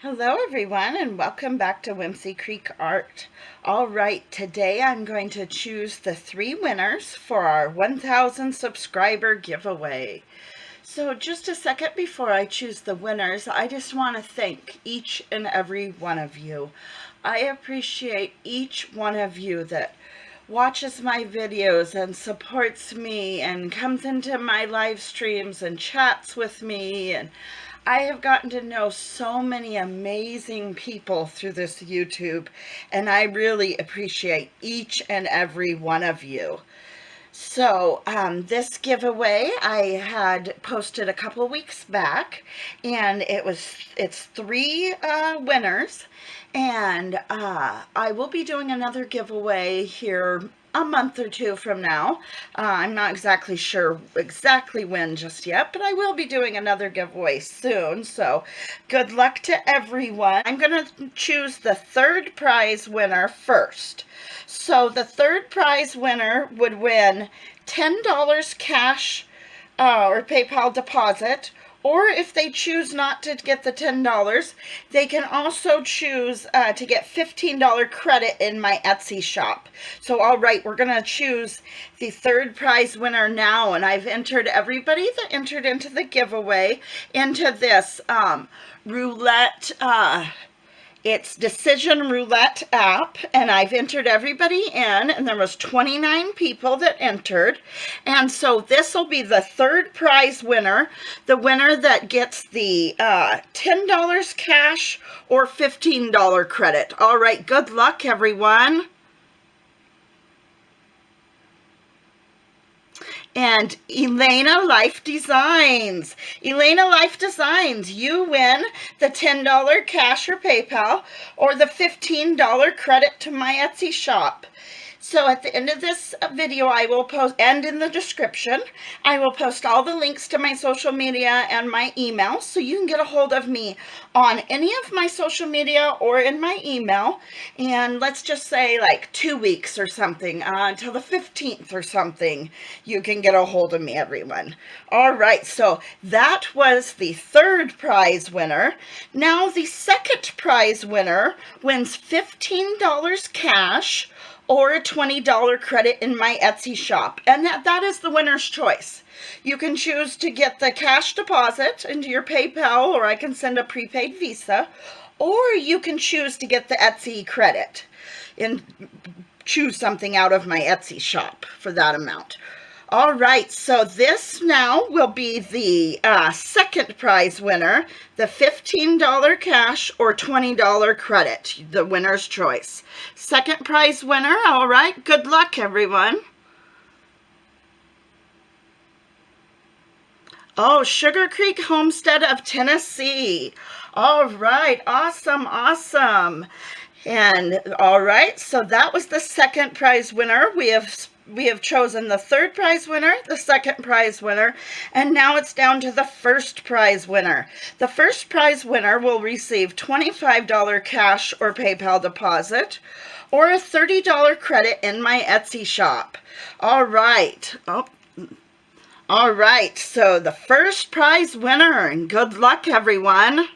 Hello everyone and welcome back to Whimsy Creek Art. All right, today I'm going to choose the 3 winners for our 1,000 subscriber giveaway. So just a second before I choose the winners, I just want to thank each and every one of you. I appreciate each one of you that watches my videos and supports me and comes into my live streams and chats with me, and I have gotten to know so many amazing people through this YouTube, and I really appreciate each and every one of you. So this giveaway I had posted a couple weeks back, and it's 3 winners, and I will be doing another giveaway here a month or 2 from now. I'm not exactly sure exactly when just yet, but I will be doing another giveaway soon, so good luck to everyone. I'm going to choose the 3rd prize winner first. So the 3rd prize winner would win $10 cash or PayPal deposit, or if they choose not to get the $10, they can also choose to get $15 credit in my Etsy shop. So, all right, we're going to choose the 3rd prize winner now, and I've entered everybody that entered into the giveaway into this roulette it's Decision Roulette app, and I've entered everybody in, and there was 29 people that entered, and so this will be the 3rd prize winner, the winner that gets the $10 cash or $15 credit. All right, good luck, everyone. And Elena Life Designs. Elena Life Designs, you win the $10 cash or PayPal or the $15 credit to my Etsy shop. So at the end of this video, I will post, and in the description, I will post all the links to my social media and my email, so you can get a hold of me on any of my social media or in my email. And let's just say like 2 weeks or something, until the 15th or something, you can get a hold of me, everyone. All right, so that was the 3rd prize winner. Now the 2nd prize winner wins $15 cash or a $20 credit in my Etsy shop. And that is the winner's choice. You can choose to get the cash deposit into your PayPal, or I can send a prepaid Visa, or you can choose to get the Etsy credit and choose something out of my Etsy shop for that amount. All right, so this now will be the 2nd prize winner, the $15 cash or $20 credit, the winner's choice. 2nd prize winner, all right, good luck, everyone. Oh, Sugar Creek Homestead of Tennessee. All right, awesome, awesome. And all right, so that was the 2nd prize winner. We have chosen the 3rd prize winner, the 2nd prize winner, and now it's down to the 1st prize winner. The 1st prize winner will receive $25 cash or PayPal deposit, or a $30 credit in my Etsy shop. All right. All right, so the 1st prize winner, and good luck, everyone.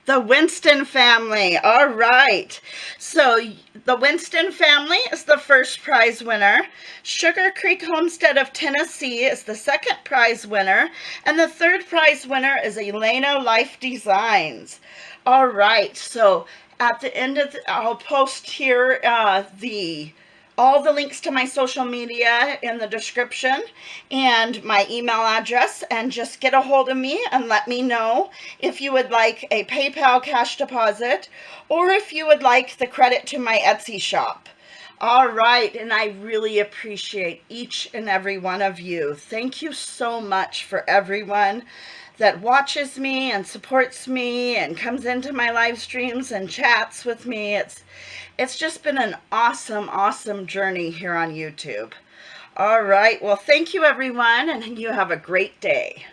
The Winston family. All right. So the Winston family is the 1st prize winner. Sugar Creek Homestead of Tennessee is the 2nd prize winner. And the 3rd prize winner is Elena Life Designs. All right. So at the end of I'll post here all the links to my social media in the description and my email address, and just get a hold of me and let me know if you would like a PayPal cash deposit or if you would like the credit to my Etsy shop. All right, and I really appreciate each and every one of you. Thank you so much for everyone that watches me and supports me and comes into my live streams and chats with me. It's just been an awesome, awesome journey here on YouTube. All right, well, thank you, everyone, and you have a great day.